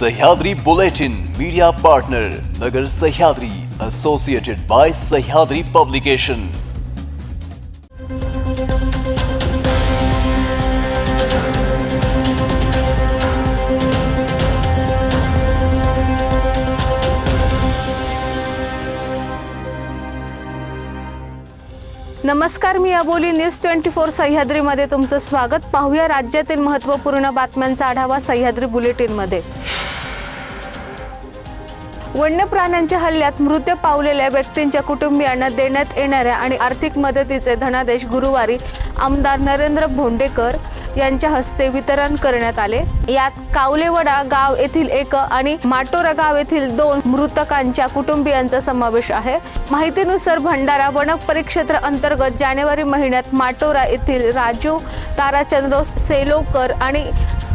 Sahyadri bulletin media partner Nagar Sahyadri associated by Sahyadri publication. नमस्कार, मी अबोली news 24 सह्याद्रीमध्ये तुमचं स्वागत। पाहूया राज्यातील महत्त्वपूर्ण बातम्यांचा आढावा सह्याद्री बुलेटिनमध्ये। वन्य प्राण्यांच्या हल्ल्यात मृत्यू पावलेल्या व्यक्तींच्या कुटुंबियांना देण्यात येणाऱ्या आणि आर्थिक मदतीचे धनादेश गुरुवारी आमदार नरेंद्र भोंडेकर यांच्या हस्ते वितरण करण्यात आले। यात कावलेवडा गाव येथील एक आणि माटोरा गाव येथील 2 मृतकांच्या कुटुंबियांचा समावेश आहे। माहितीनुसार भंडारा वन परिक्षेत्र अंतर्गत जानेवारी महिन्यात माटोरा येथील राजू ताराचंद्र सेलोकर आणि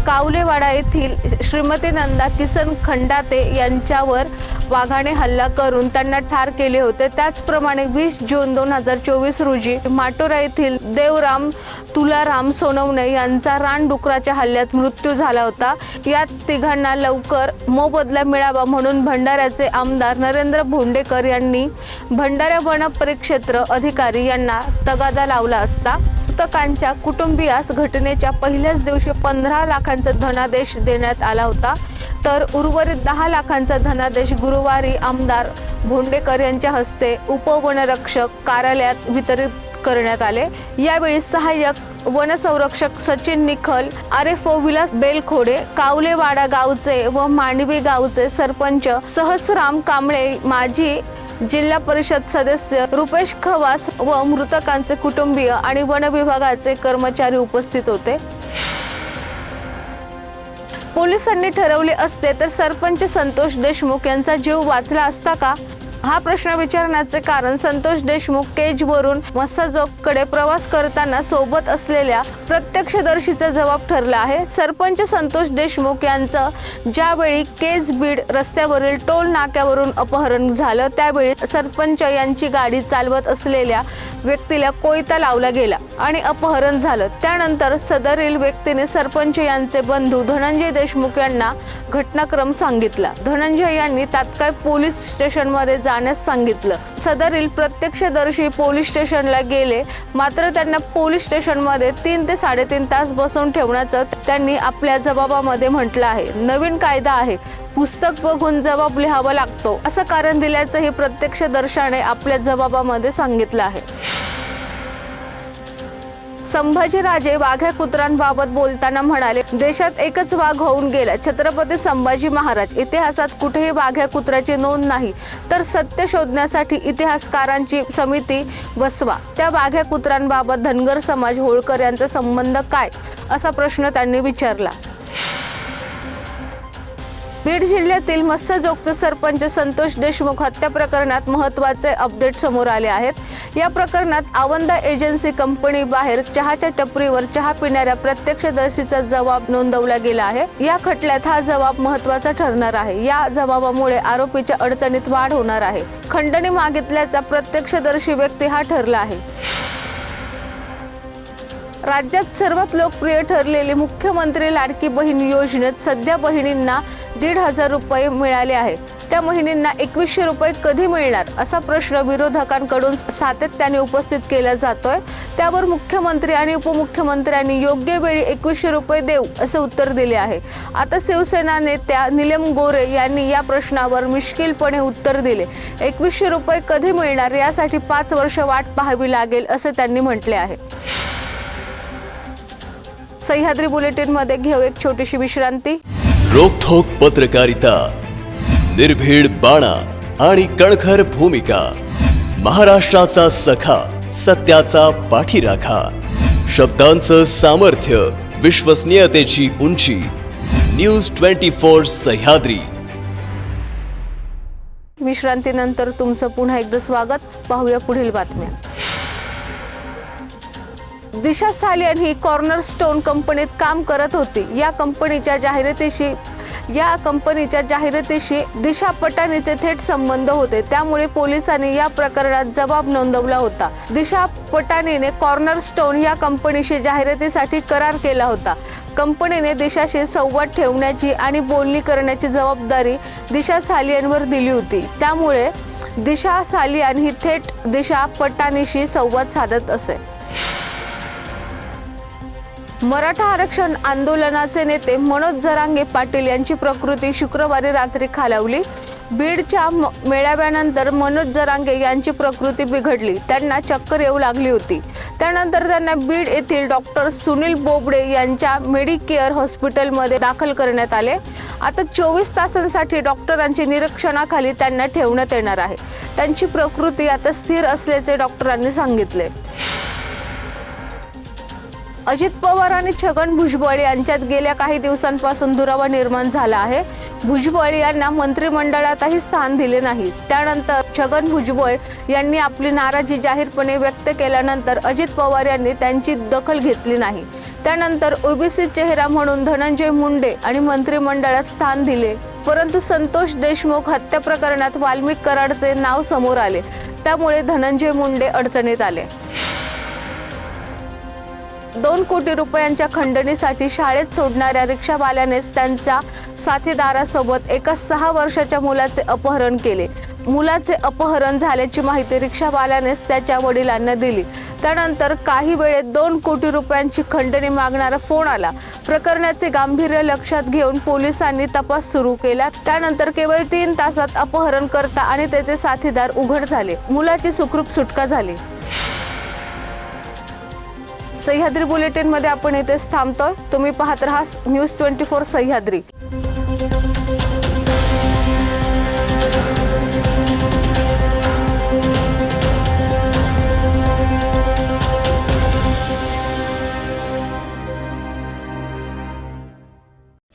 कावलेवाडा येथील श्रीमती नंदा किसन खंडाते यांच्यावर वाघाने हल्ला करून त्यांना ठार केले होते। त्याचप्रमाणे 20 जून 2024 रोजी माटोरा येथील देवराम तुलाराम सोनवणे यांचा रानडुकराच्या हल्ल्यात मृत्यू झाला होता। यात तिघांना लवकर मोबदला मिळावा म्हणून भंडाऱ्याचे आमदार नरेंद्र भोंडेकर यांनी भंडारा वन परिक्षेत्र अधिकारी यांना तगादा लावला असता मृतकांच्या कुटुंबियास घटनेच्या पहिल्याच दिवशी 15 लाखांचा धनादेश देण्यात आला होता, तर उर्वरित 10 लाखांचा धनादेश गुरुवारी आमदार भोंडेकर यांच्या हस्ते उपवनरक्षक कार्यालयात वितरित करण्यात आले। यावेळी सहाय्यक वनसंरक्षक सचिन निखल, आरएफओ विलास बेलखोडे, कावलेवाडा गावचे व मांडवी गावचे सरपंच सहस्राम कांबळे, माजी जिल्हा परिषद सदस्य रुपेश खवास व मृतकांचे कुटुंबीय आणि वन विभागाचे कर्मचारी उपस्थित होते। पोलिसांनी ठरवले असते तर सरपंच संतोष देशमुख यांचा जीव वाचला असता का? हा प्रश्न विचारण्याचे कारण संतोष देशमुख केजवरून मस्साजोगकडे प्रवास करताना सोबत असलेल्या प्रत्यक्षदर्शीचा जबाब ठरला आहे। सरपंच संतोष देशमुख यांचं ज्यावेळी केज बीड रस्त्यावरील टोल नाक्यावरून अपहरण झालं त्यावेळी सरपंच यांची गाडी चालवत असलेल्या व्यक्तीला कोयता लावला गेला आणि अपहरण झालं। त्यानंतर सदरील व्यक्तीने सरपंच यांचे बंधू धनंजय देशमुख यांना घटनाक्रम सांगितला। धनंजय यांनी तात्काळ पोलीस स्टेशनमध्ये जाण्यास सांगितलं। सदरील प्रत्यक्षदर्शी पोलीस स्टेशनला गेले, मात्र त्यांना पोलीस स्टेशनमध्ये 3 ते 3.5 तास बसवून ठेवण्याचं त्यांनी आपल्या जबाबामध्ये म्हटलं आहे। नवीन कायदा आहे, पुस्तक बघून जबाब लिहावा लागतो असं कारण दिल्याचंही प्रत्यक्षदर्शाने आपल्या जबाबामध्ये सांगितलं आहे। संभाजीराजे वाघ्या कुत्रांबाबत बोलताना म्हणाले, देशात एकच वाघ होऊन गेला, छत्रपती संभाजी महाराज। इतिहासात कुठेही वाघ्या कुत्र्याची नोंद नाही, तर सत्य शोधण्यासाठी इतिहासकारांची समिती बसवा। त्या वाघ्या कुत्रांबाबत धनगर समाज होळकर यांचा संबंध काय, असा प्रश्न त्यांनी विचारला। बीड जिल्ह्यातील मस्साजोगचे सरपंच संतोष देशमुख हत्या प्रकरणात महत्त्वाचे अपडेट समोर आले आहेत। या प्रकरणात आवंदा एजन्सी कंपनी बाहेर चहाच्या टपरीवर चहा पिणाऱ्या प्रत्यक्षदर्शीचा जबाब नोंदवला गेला आहे। या खटल्यात हा जबाब महत्त्वाचा ठरणार आहे। या जबाबामुळे आरोपीच्या अडचणीत वाढ होणार आहे। खंडणी मागितल्याचा प्रत्यक्षदर्शी व्यक्ती हा ठरला आहे। राज्यात सर्वात लोकप्रिय ठरलेली मुख्यमंत्री लाडकी बहीण योजनेत सध्या बहिणींना 1,500 रुपये मिळाले आहे। त्या बहिणींना 2100 रुपये कधी मिळणार, असा प्रश्न विरोधकांकडून सातत्याने उपस्थित केला जातोय। त्यावर मुख्यमंत्री आणि उपमुख्यमंत्र्यांनी योग्य वेळी 2100 रुपये देऊ असे उत्तर दिले आहे। आता शिवसेना नेत्या नीलम गोरे यांनी या प्रश्नावर मिश्किलपणे उत्तर दिले। 2100 रुपये कधी मिळणार यासाठी 5 वर्ष वाट पाहावी लागेल असे त्यांनी म्हटले आहे। सह्याद्री बुलेटिन मध्ये घेऊ एक छोटीशी विश्रांती। रोखोक पत्रकारिता, निर्भीड बाणा आणि कणखर भूमिका, महाराष्ट्राचा सखा, सत्याचा पाठीराखा, शब्दांचं सामर्थ्य, विश्वसनीयतेची उंची, न्यूज 24 सह्याद्री। विश्रांतीनंतर तुमचं पुन्हा एकदा स्वागत। पाहूया पुढील बातम्या। दिशा सालियन ही कॉर्नरस्टोन कंपनीत काम करत होती। या कंपनीच्या जाहिरातीशी दिशा पटानीचे थेट संबंध होते, त्यामुळे पोलिसांनी या प्रकरणात जबाब नोंदवला होता। दिशा पटानीने कॉर्नरस्टोन या कंपनीशी जाहिरातीसाठी करार केला होता। कंपनीने दिशाशी संवाद ठेवण्याची आणि बोलणी करण्याची जबाबदारी दिशा सालियनवर दिली होती। त्यामुळे दिशा सालियन ही थेट दिशा पटानीशी संवाद साधत असे। मराठा आरक्षण आंदोलनाचे नेते मनोज जरांगे पाटील यांची प्रकृती शुक्रवारी रात्री खालावली। बीडच्या मेळाव्यानंतर मनोज जरांगे यांची प्रकृती बिघडली, त्यांना चक्कर येऊ लागली होती। त्यानंतर त्यांना बीड येथील डॉक्टर सुनील बोबडे यांच्या मेडिकेअर हॉस्पिटलमध्ये दाखल करण्यात आले। आता 24 तासांसाठी डॉक्टरांच्या निरीक्षणाखाली त्यांना ठेवण्यात येणार आहे। त्यांची प्रकृती आता स्थिर असल्याचे डॉक्टरांनी सांगितले। अजित पवार आणि छगन भुजबळ यांच्यात गेल्या काही दिवसांपासून दुरावा निर्माण झाला आहे। भुजबळ यांना मंत्रिमंडळातही स्थान दिले नाही। त्यानंतर छगन भुजबळ यांनी आपली नाराजी जाहीरपणे व्यक्त केल्यानंतर अजित पवार यांनी त्यांची दखल घेतली नाही। त्यानंतर ओबीसी चेहरा म्हणून धनंजय मुंडे आणि मंत्रिमंडळात स्थान दिले, परंतु संतोष देशमुख हत्या प्रकरणात वाल्मिक कराडचे नाव समोर आले, त्यामुळे धनंजय मुंडे अडचणीत आले। 2 कोटी रुपयांच्या खंडणीसाठी शाळेत सोडणाऱ्या रिक्षावाल्यानेच त्यांच्या साथीदारासोबत एका 6 वर्षाच्या मुलाचे अपहरण केले। मुलाचे अपहरण झाल्याची माहिती रिक्षावाल्यानेच त्याच्या वडिलांना दिली। त्यानंतर काही वेळेत 2 कोटी रुपयांची खंडणी मागणारा फोन आला। प्रकरणाचे गांभीर्य लक्षात घेऊन पोलिसांनी तपास सुरू केला। त्यानंतर केवळ 3 तासात अपहरणकर्ता आणि त्याचे साथीदार उघड झाले। मुलाची सुखरूप सुटका झाली। सह्याद्री बुलेटिन मध्ये आपण इथेच थांबतोय। तुम्ही पाहत रहा न्यूज 24 सह्याद्री।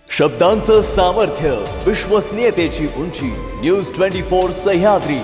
शब्दांचं सामर्थ्य, विश्वसनीयतेची उंची, न्यूज 24 सह्याद्री।